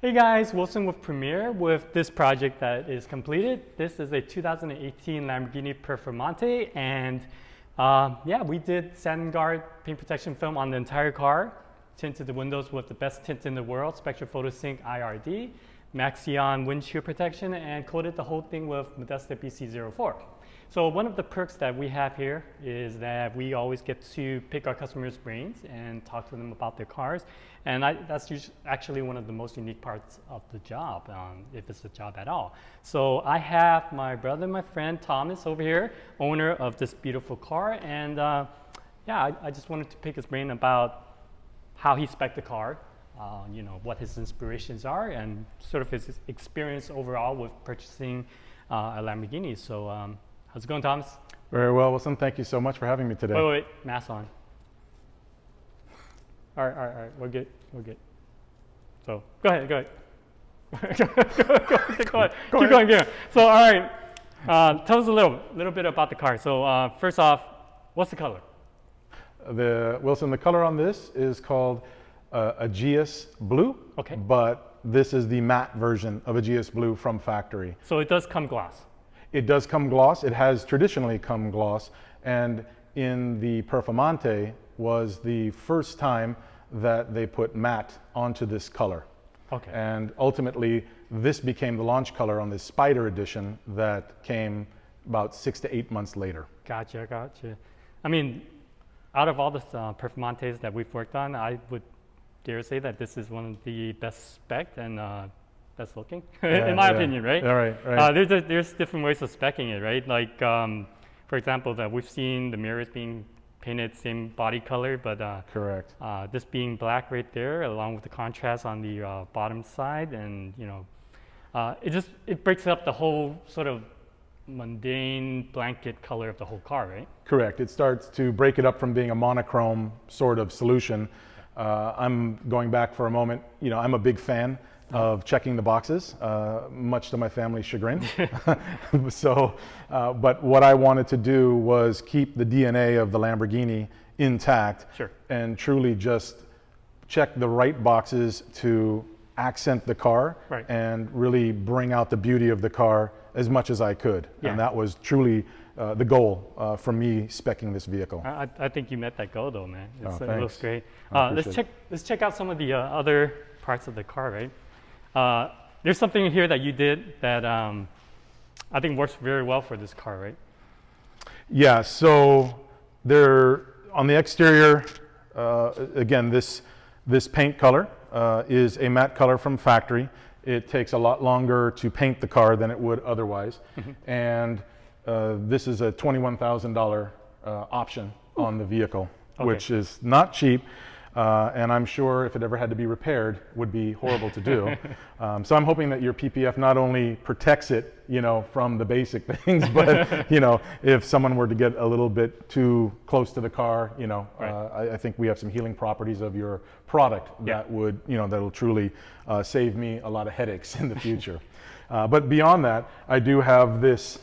Hey guys, Wilson with Premiere with this project that is completed. This is a 2018 Lamborghini Performante, and yeah, we did SatinGuard paint protection film on the entire car, tinted the windows with the best tint in the world, Spectra Photosync IRD, Maxion windshield protection, and coated the whole thing with Modesta BC04. So one of the perks that we have here is that we always get to pick our customers' brains and talk to them about their cars. And that's actually one of the most unique parts of the job, if it's a job at all. So I have my brother, my friend Thomas over here, owner of this beautiful car. And yeah, I just wanted to pick his brain about how he spec'd the car, you know, what his inspirations are, and sort of his experience overall with purchasing a Lamborghini. So how's it going, Thomas? Very well, Wilson. Thank you so much for having me today. Wait, mask on. All right, we're good. So go ahead. Keep going. So all right, tell us a little bit about the car. So first off, what's the color? Wilson, the color on this is called Aegeus Blue. Okay. But this is the matte version of Aegeus Blue from factory. So it does come gloss. It does come gloss. It has traditionally come gloss, and in the Performante was the first time that they put matte onto this color. Okay. And ultimately, this became the launch color on the Spider edition that came about 6 to 8 months later. Gotcha. I mean, out of all the Performantes that we've worked on, I would dare say that this is one of the best spec and best looking, in my opinion, right? Yeah, right. There's different ways of speccing it, right? Like, for example, that we've seen the mirrors being painted same body color, but correct. This being black right there, along with the contrast on the bottom side, and you know, it breaks up the whole sort of mundane blanket color of the whole car, right? Correct. It starts to break it up from being a monochrome sort of solution. I'm going back for a moment. You know, I'm a big fan of checking the boxes, much to my family's chagrin. So, but what I wanted to do was keep the DNA of the Lamborghini intact. Sure. And truly just check the right boxes to accent the car, right, and really bring out the beauty of the car as much as I could. Yeah. And that was truly the goal for me speccing this vehicle. I think you met that goal though, man. It looks great. Let's check out some of the other parts of the car, right? There's something here that you did that I think works very well for this car, right? Yeah, so there on the exterior, again, this paint color is a matte color from factory. It takes a lot longer to paint the car than it would otherwise. And this is a $21,000 option on the vehicle, which is not cheap. And I'm sure if it ever had to be repaired, would be horrible to do. So I'm hoping that your PPF not only protects it, you know, from the basic things, but you know, if someone were to get a little bit too close to the car, you know, right, I think we have some healing properties of your product that would, you know, that'll truly save me a lot of headaches in the future. But beyond that, I do have this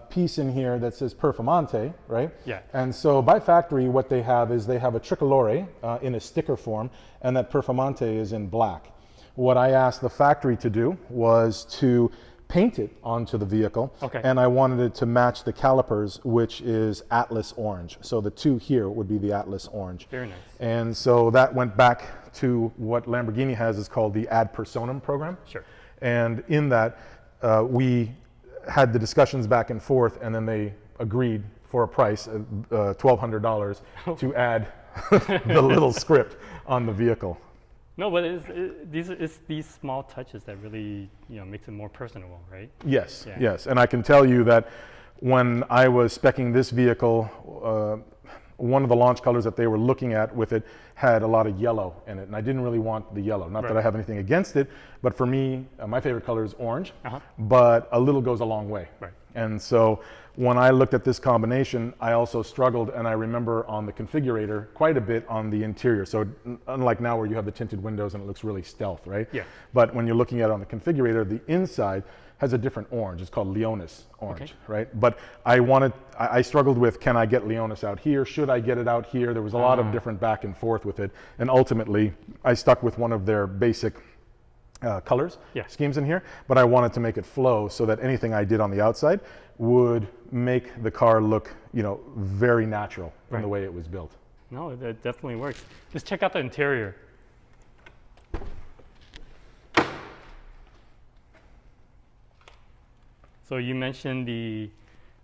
piece in here that says Performante, right? Yeah. And so by factory, what they have is they have a tricolore in a sticker form, and that Performante is in black. What I asked the factory to do was to paint it onto the vehicle, and I wanted it to match the calipers, which is Atlas orange. So the two here would be the Atlas orange. Very nice. And so that went back to what Lamborghini has is called the Ad Personam program. Sure. And in that, we had the discussions back and forth, and then they agreed for a price of $1,200 to add the little script on the vehicle. No, but it's these small touches that really, you know, makes it more personable, right? Yes, yes. And I can tell you that when I was speccing this vehicle, one of the launch colors that they were looking at with it had a lot of yellow in it, and I didn't really want the yellow. Not that I have anything against it, but for me, my favorite color is orange, but a little goes a long way. Right. And so when I looked at this combination, I also struggled, and I remember on the configurator quite a bit on the interior. So unlike now where you have the tinted windows and it looks really stealth, right? Yeah. But when you're looking at it on the configurator, the inside has a different orange. It's called Leonis orange, right? But I struggled with, can I get Leonis out here? Should I get it out here? There was a lot of different back and forth with it. And ultimately, I stuck with one of their basic colors, Yeah. schemes in here, but I wanted to make it flow so that anything I did on the outside would make the car look, you know, very natural in the way it was built. No, that definitely works. Let's check out the interior. So you mentioned the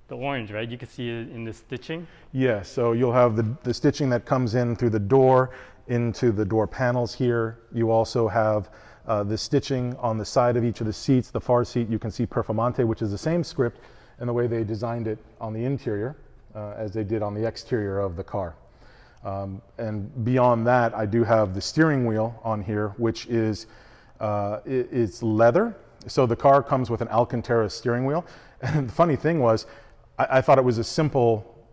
orange, right? You can see it in the stitching. Yeah, so you'll have the stitching that comes in through the door into the door panels here. You also have the stitching on the side of each of the seats. The far seat, you can see Performante, which is the same script and the way they designed it on the interior as they did on the exterior of the car. And beyond that, I do have the steering wheel on here, which is it's leather. So the car comes with an Alcantara steering wheel. And the funny thing was, I thought it was a simple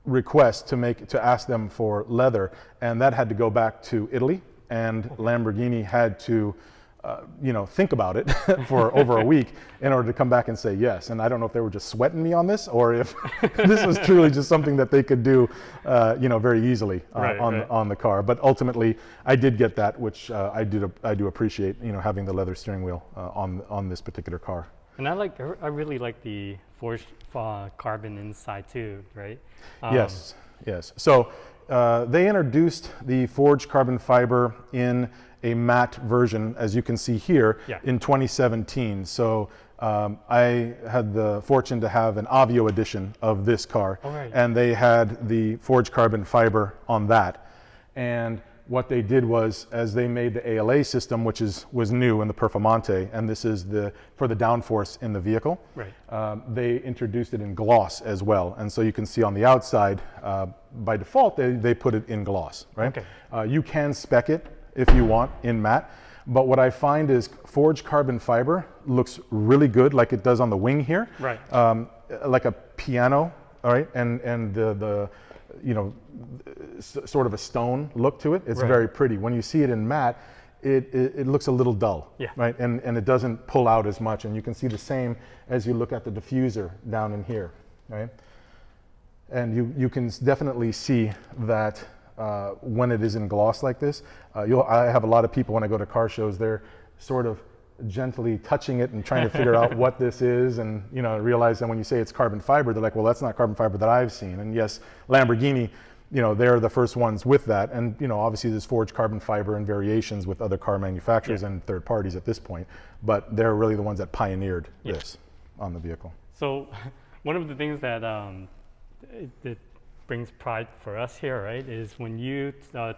request to ask them for leather, and that had to go back to Italy, and Lamborghini had to you know, think about it for over a week in order to come back and say yes. And I don't know if they were just sweating me on this, or if this was truly just something that they could do you know, very easily on the car. But ultimately I did get that, which I do appreciate, you know, having the leather steering wheel on this particular car. And I really like the forged carbon inside too, right? Yes. So they introduced the forged carbon fiber in a matte version, as you can see here, in 2017. So I had the fortune to have an Avio edition of this car, and they had the forged carbon fiber on that. And what they did was, as they made the ALA system, which was new in the Performante, and this is for the downforce in the vehicle, they introduced it in gloss as well. And so you can see on the outside, by default, they put it in gloss, right? You can spec it if you want in matte, but what I find is forged carbon fiber looks really good, like it does on the wing here, like a piano, all right, and the you know, sort of a stone look to it. It's very pretty. When you see it in matte, it looks a little dull, right? And it doesn't pull out as much. And you can see the same as you look at the diffuser down in here, right? And you can definitely see that when it is in gloss like this. I have a lot of people when I go to car shows, they're sort of gently touching it and trying to figure out what this is, and you know, realize that when you say it's carbon fiber, they're like, well, that's not carbon fiber that I've seen. And yes, Lamborghini, you know, they're the first ones with that. And you know, obviously there's forged carbon fiber and variations with other car manufacturers and third parties at this point, but they're really the ones that pioneered this on the vehicle. So one of the things that it brings pride for us here, right, is when you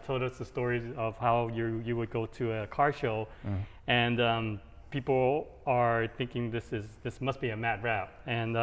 told us the stories of how you would go to a car show, and people are thinking this must be a matte wrap, and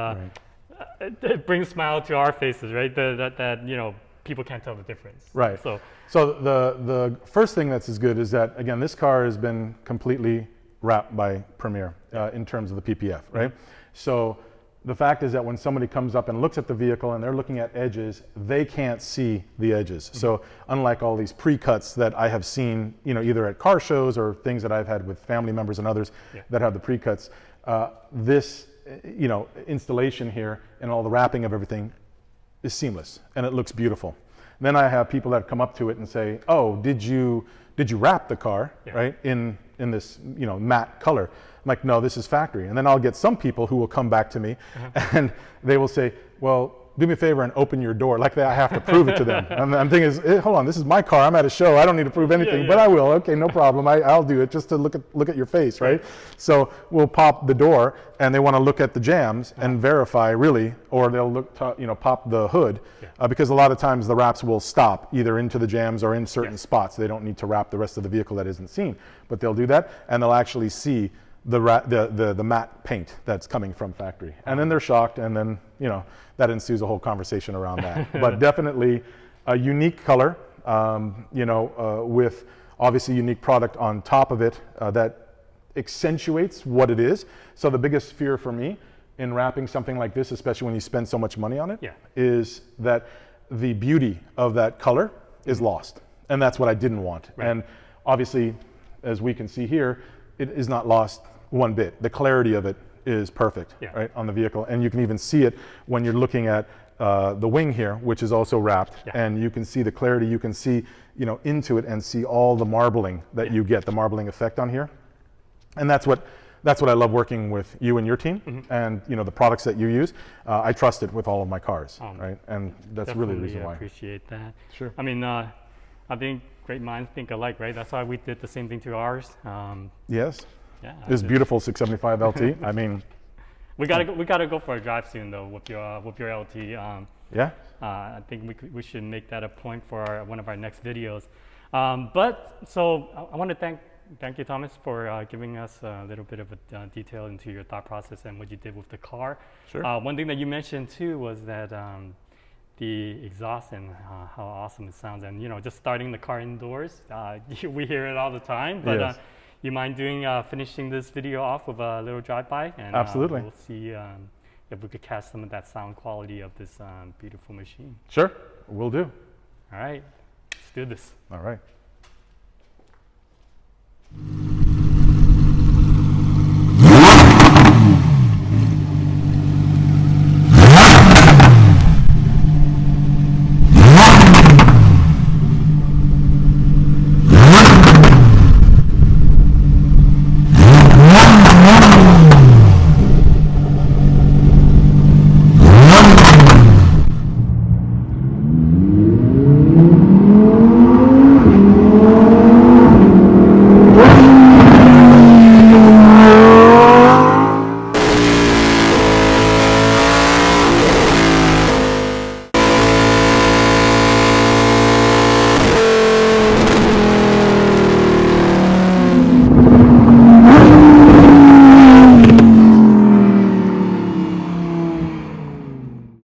it brings a smile to our faces, right? That you know, people can't tell the difference. Right. So the first thing that's as good is that, again, this car has been completely wrapped by Premier in terms of the PPF, right? So the fact is that when somebody comes up and looks at the vehicle and they're looking at edges, they can't see the edges. So unlike all these pre-cuts that I have seen, you know, either at car shows or things that I've had with family members and others that have the pre-cuts, this, you know, installation here and all the wrapping of everything is seamless and it looks beautiful. And then I have people that come up to it and say, oh, did you wrap the car, right, in this, you know, matte color? I'm like, no, this is factory. And then I'll get some people who will come back to me and they will say, well, do me a favor and open your door. Like I have to prove it to them. And I'm thinking, hold on, this is my car. I'm at a show. I don't need to prove anything, but I will. Okay, no problem. I'll do it just to look at your face, right? So we'll pop the door and they want to look at the jams and verify really, or they'll look to, you know, pop the hood because a lot of times the wraps will stop either into the jams or in certain spots. They don't need to wrap the rest of the vehicle that isn't seen, but they'll do that and they'll actually see the matte paint that's coming from factory, and then they're shocked, and then, you know, that ensues a whole conversation around that. But definitely a unique color, you know, with obviously unique product on top of it that accentuates what it is. So the biggest fear for me in wrapping something like this, especially when you spend so much money on it, is that the beauty of that color is lost, and that's what I didn't want. And obviously, as we can see here, it is not lost one bit. The clarity of it is perfect, right, on the vehicle. And you can even see it when you're looking at the wing here, which is also wrapped, and you can see the clarity. You can see, you know, into it and see all the marbling that you get, the marbling effect on here. And that's what I love working with you and your team, and you know the products that you use. I trust it with all of my cars, right? And that's really the reason why. Appreciate that. Sure. I mean, I think great minds think alike, right? That's why we did the same thing to ours. Yes. Yeah. This beautiful 675 LT. I mean, we gotta go for a drive soon though with your LT. Yeah. I think we should make that a point for one of our next videos. But so I want to thank you, Thomas, for giving us a little bit of a detail into your thought process and what you did with the car. Sure. One thing that you mentioned too was that the exhaust and how awesome it sounds, and you know, just starting the car indoors, we hear it all the time. But Yes. you mind finishing this video off with a little drive-by? And Absolutely. we'll see if we could catch some of that sound quality of this beautiful machine. Sure. Will do. All right, let's do this. All right.